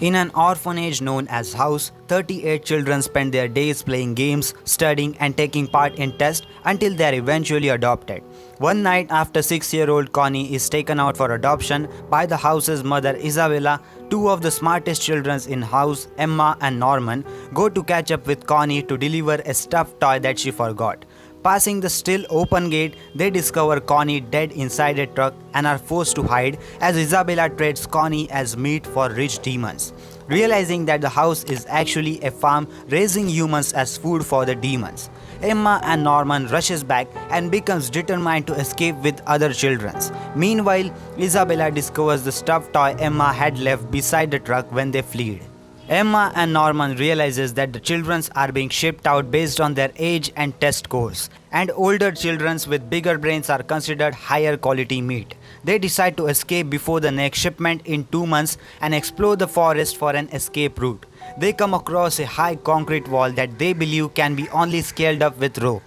In an orphanage known as house, 38 children spend their days playing games, studying and taking part in tests until they are eventually adopted. One night after 6-year-old Connie is taken out for adoption by the house's mother Isabella, two of the smartest children in house, Emma and Norman, go to catch up with Connie to deliver a stuffed toy that she forgot. Passing the still open gate, they discover Connie dead inside a truck and are forced to hide as Isabella trades Connie as meat for rich demons. Realizing that the house is actually a farm raising humans as food for the demons, Emma and Norman rushes back and becomes determined to escape with other children. Meanwhile, Isabella discovers the stuffed toy Emma had left beside the truck when they fled. Emma and Norman realizes that the children are being shipped out based on their age and test scores, and older children with bigger brains are considered higher quality meat. They decide to escape before the next shipment in 2 months and explore the forest for an escape route. They come across a high concrete wall that they believe can be only scaled up with rope,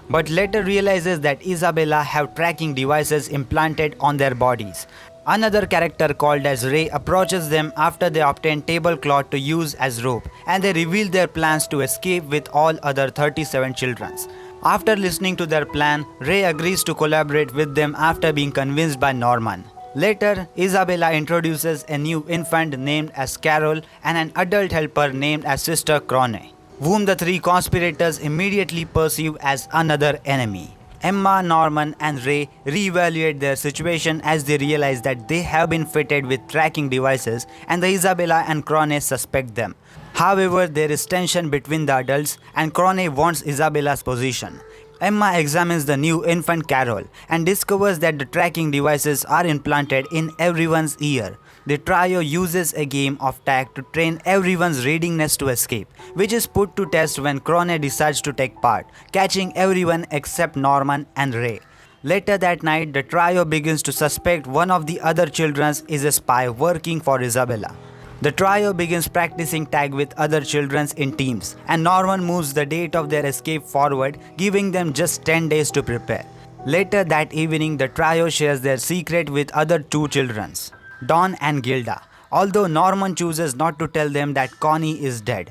but later realizes that Isabella have tracking devices implanted on their bodies. Another character called as Ray approaches them after they obtain tablecloth to use as rope, and they reveal their plans to escape with all other 37 children. After listening to their plan, Ray agrees to collaborate with them after being convinced by Norman. Later, Isabella introduces a new infant named as Carol and an adult helper named as Sister Crone, whom the three conspirators immediately perceive as another enemy. Emma, Norman and Ray reevaluate their situation as they realize that they have been fitted with tracking devices and the Isabella and Crone suspect them. However, there is tension between the adults and Crone wants Isabella's position. Emma examines the new infant Carol and discovers that the tracking devices are implanted in everyone's ear. The trio uses a game of tag to train everyone's readiness to escape, which is put to test when Crone decides to take part, catching everyone except Norman and Ray. Later that night, the trio begins to suspect one of the other children is a spy working for Isabella. The trio begins practicing tag with other children in teams, and Norman moves the date of their escape forward, giving them just 10 days to prepare. Later that evening, the trio shares their secret with other two children, Dawn and Gilda. Although Norman chooses not to tell them that Connie is dead,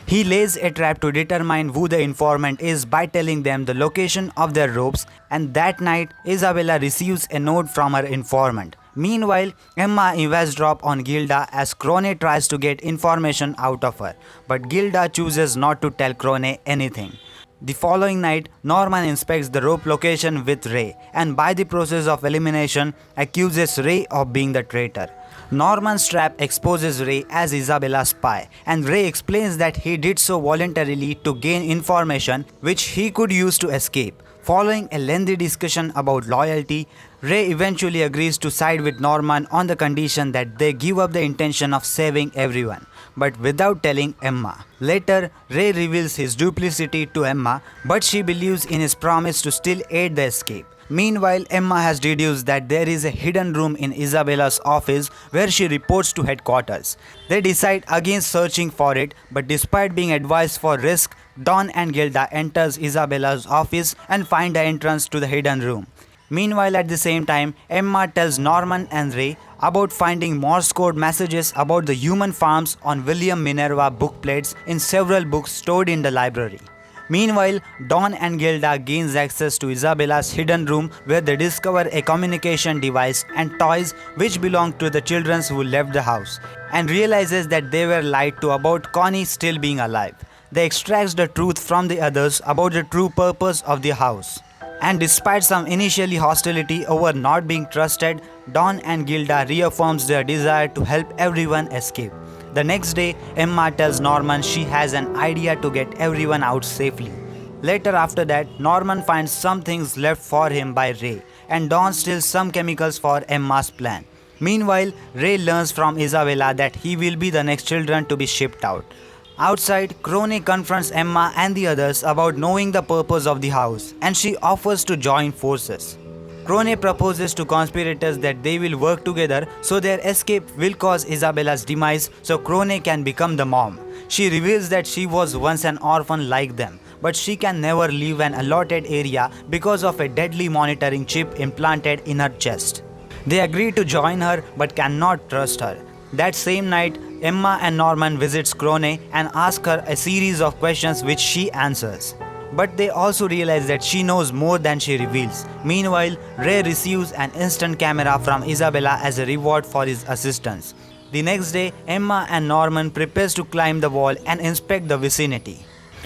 he lays a trap to determine who the informant is by telling them the location of their ropes, and that night Isabella receives a note from her informant. Meanwhile, Emma eavesdrops on Gilda as Crone tries to get information out of her, but Gilda chooses not to tell Crone anything. The following night, Norman inspects the rope location with Ray and by the process of elimination accuses Ray of being the traitor. Norman's trap exposes Ray as Isabella's spy, and Ray explains that he did so voluntarily to gain information which he could use to escape. Following a lengthy discussion about loyalty, Ray eventually agrees to side with Norman on the condition that they give up the intention of saving everyone, but without telling Emma. Later, Ray reveals his duplicity to Emma, but she believes in his promise to still aid the escape. Meanwhile, Emma has deduced that there is a hidden room in Isabella's office where she reports to headquarters. They decide against searching for it, but despite being advised for risk, Dawn and Gilda enters Isabella's office and find the entrance to the hidden room. Meanwhile, at the same time, Emma tells Norman and Ray about finding Morse code messages about the human farms on William Minerva book plates in several books stored in the library. Meanwhile, Dawn and Gilda gains access to Isabella's hidden room where they discover a communication device and toys which belong to the children who left the house, and realizes that they were lied to about Connie still being alive. They extract the truth from the others about the true purpose of the house. And despite some initially hostility over not being trusted, Dawn and Gilda reaffirms their desire to help everyone escape. The next day, Emma tells Norman she has an idea to get everyone out safely. Later after that, Norman finds some things left for him by Ray, and Dawn steals some chemicals for Emma's plan. Meanwhile, Ray learns from Isabella that he will be the next children to be shipped out. Outside, Crone confronts Emma and the others about knowing the purpose of the house, and she offers to join forces. Crone proposes to conspirators that they will work together so their escape will cause Isabella's demise so Crone can become the mom. She reveals that she was once an orphan like them, but she can never leave an allotted area because of a deadly monitoring chip implanted in her chest. They agree to join her but cannot trust her. That same night, Emma and Norman visits Crone and ask her a series of questions which she answers. But they also realize that she knows more than she reveals. Meanwhile, Ray receives an instant camera from Isabella as a reward for his assistance. The next day, Emma and Norman prepares to climb the wall and inspect the vicinity.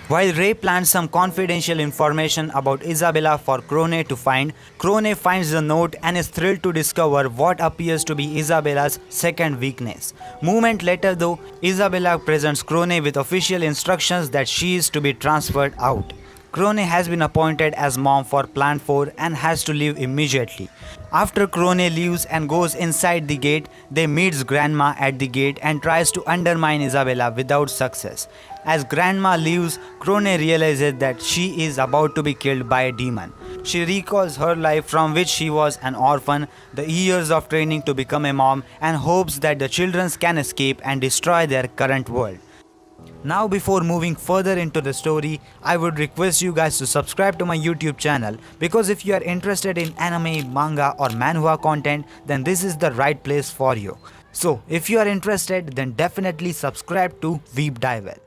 While Ray plans some confidential information about Isabella for Crone to find, Crone finds the note and is thrilled to discover what appears to be Isabella's second weakness. Moment later though, Isabella presents Crone with official instructions that she is to be transferred out. Crone has been appointed as mom for Plant 4 and has to leave immediately. After Crone leaves and goes inside the gate, they meets Grandma at the gate and tries to undermine Isabella without success. As Grandma leaves, Crone realizes that she is about to be killed by a demon. She recalls her life from which she was an orphan, the years of training to become a mom, and hopes that the children can escape and destroy their current world. Now before moving further into the story, I would request you guys to subscribe to my YouTube channel, because if you are interested in anime, manga or manhwa content, then this is the right place for you. So if you are interested, then definitely subscribe to Weeb.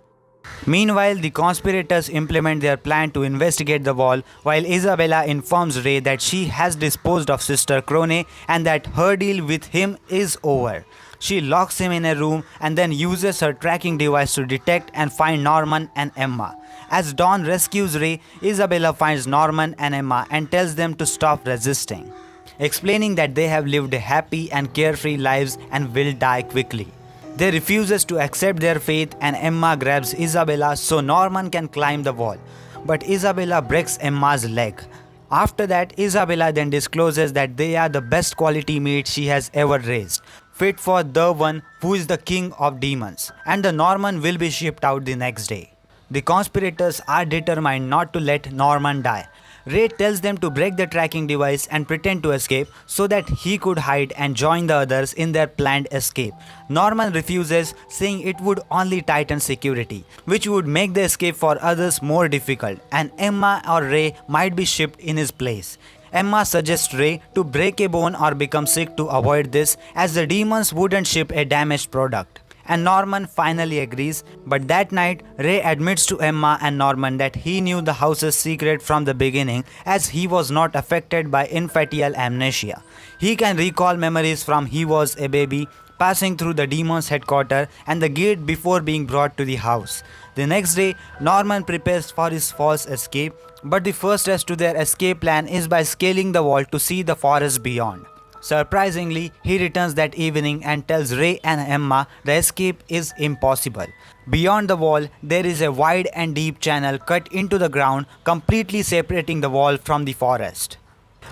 Meanwhile, the conspirators implement their plan to investigate the wall, while Isabella informs Ray that she has disposed of Sister Crone and that her deal with him is over. She locks him in a room and then uses her tracking device to detect and find Norman and Emma. As Dawn rescues Ray, Isabella finds Norman and Emma and tells them to stop resisting, explaining that they have lived happy and carefree lives and will die quickly. They refuses to accept their fate and Emma grabs Isabella so Norman can climb the wall. But Isabella breaks Emma's leg. After that, Isabella then discloses that they are the best quality meat she has ever raised, fit for the one who is the king of demons, and the Norman will be shipped out the next day. The conspirators are determined not to let Norman die. Ray tells them to break the tracking device and pretend to escape so that he could hide and join the others in their planned escape. Norman refuses, saying it would only tighten security, which would make the escape for others more difficult, and Emma or Ray might be shipped in his place. Emma suggests Ray to break a bone or become sick to avoid this, as the demons wouldn't ship a damaged product. And Norman finally agrees, but that night Ray admits to Emma and Norman that he knew the house's secret from the beginning, as he was not affected by infantile amnesia. He can recall memories from he was a baby, passing through the demon's headquarters and the gate before being brought to the house. The next day, Norman prepares for his false escape, but the first test to their escape plan is by scaling the wall to see the forest beyond. Surprisingly, he returns that evening and tells Ray and Emma the escape is impossible. Beyond the wall, there is a wide and deep channel cut into the ground, completely separating the wall from the forest.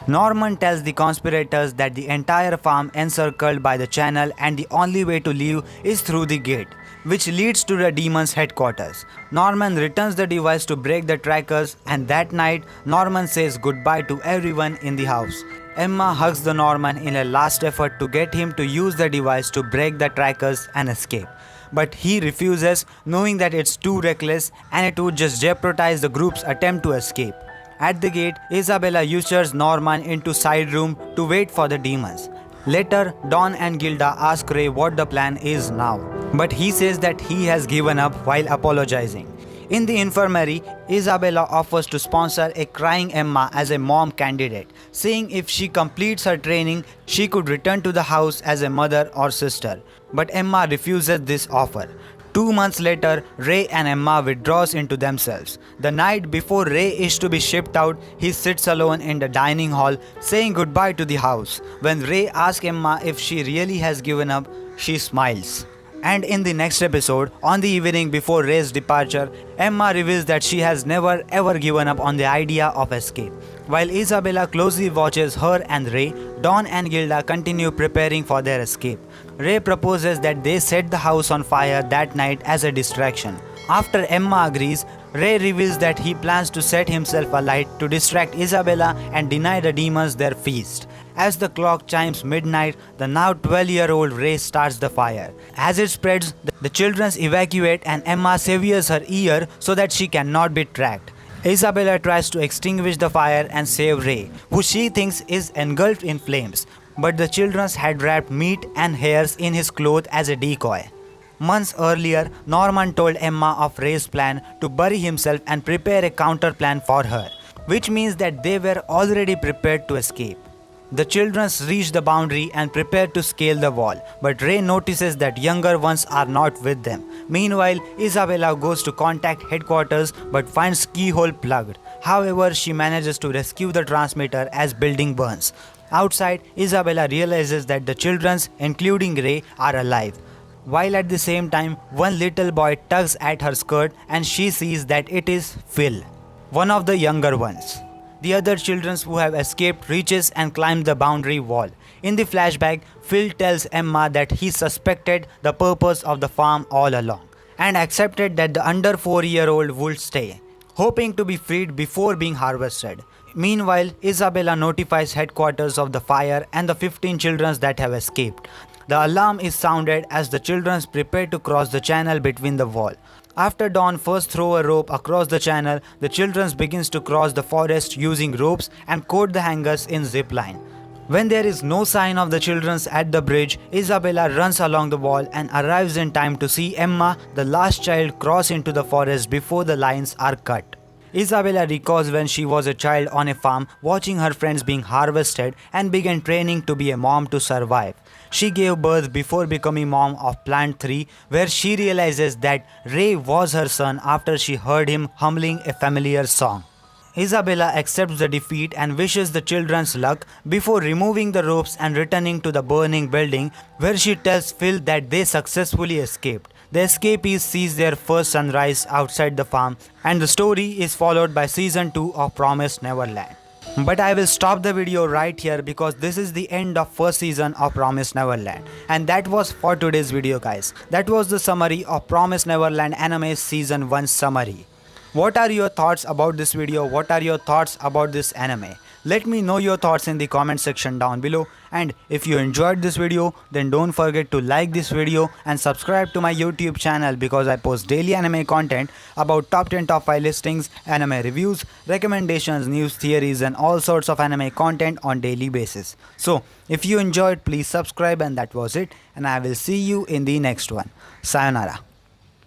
Norman tells the conspirators that the entire farm encircled by the channel and the only way to leave is through the gate, which leads to the demon's headquarters. Norman returns the device to break the trackers, and that night Norman says goodbye to everyone in the house. Emma hugs the Norman in a last effort to get him to use the device to break the trackers and escape. But he refuses, knowing that it's too reckless and it would just jeopardize the group's attempt to escape. At the gate, Isabella ushers Norman into side room to wait for the demons. Later, Dawn and Gilda ask Ray what the plan is now, but he says that he has given up while apologizing. In the infirmary, Isabella offers to sponsor a crying Emma as a mom candidate, saying if she completes her training, she could return to the house as a mother or sister. But Emma refuses this offer. 2 months later, Ray and Emma withdraws into themselves. The night before Ray is to be shipped out, he sits alone in the dining hall, saying goodbye to the house. When Ray asks Emma if she really has given up, she smiles. And in the next episode, on the evening before Ray's departure, Emma reveals that she has never ever given up on the idea of escape. While Isabella closely watches her and Ray, Dawn and Gilda continue preparing for their escape. Ray proposes that they set the house on fire that night as a distraction. After Emma agrees, Ray reveals that he plans to set himself alight to distract Isabella and deny the demons their feast. As the clock chimes midnight, the now 12-year-old Ray starts the fire. As it spreads, the children evacuate and Emma severs her ear so that she cannot be tracked. Isabella tries to extinguish the fire and save Ray, who she thinks is engulfed in flames. but the children had wrapped meat and hairs in his clothes as a decoy. Months earlier, Norman told Emma of Ray's plan to bury himself and prepare a counter plan for her, which means that they were already prepared to escape. The children reach the boundary and prepare to scale the wall, but Ray notices that younger ones are not with them. Meanwhile, Isabella goes to contact headquarters but finds keyhole plugged. However, she manages to rescue the transmitter as building burns. Outside, Isabella realizes that the children, including Ray, are alive. While at the same time, one little boy tugs at her skirt and she sees that it is Phil, one of the younger ones. The other children who have escaped reaches and climbs the boundary wall. In the flashback, Phil tells Emma that he suspected the purpose of the farm all along and accepted that the under 4-year-old would stay, hoping to be freed before being harvested. Meanwhile, Isabella notifies headquarters of the fire and the 15 children that have escaped. The alarm is sounded as the children prepare to cross the channel between the wall. After Dawn first throws a rope across the channel, the children begins to cross the forest using ropes and coat the hangers in zip line. When there is no sign of the children at the bridge, Isabella runs along the wall and arrives in time to see Emma, the last child, cross into the forest before the lines are cut. Isabella recalls when she was a child on a farm watching her friends being harvested and began training to be a mom to survive. She gave birth before becoming mom of Plant 3, where she realizes that Ray was her son after she heard him humming a familiar song. Isabella accepts the defeat and wishes the children's luck before removing the ropes and returning to the burning building, where she tells Phil that they successfully escaped. The escapees sees their first sunrise outside the farm, and the story is followed by season 2 of Promised Neverland. But I will stop the video right here because this is the end of first season of Promised Neverland. And that was for today's video, guys. That was the summary of Promised Neverland anime season 1 summary. What are your thoughts about this video? What are your thoughts about this anime? Let me know your thoughts in the comment section down below. And if you enjoyed this video, then don't forget to like this video and subscribe to my YouTube channel because I post daily anime content about top 10 top 5 listings, anime reviews, recommendations, news, theories and all sorts of anime content on daily basis. So if you enjoyed, please subscribe, and that was it, and I will see you in the next one. Sayonara.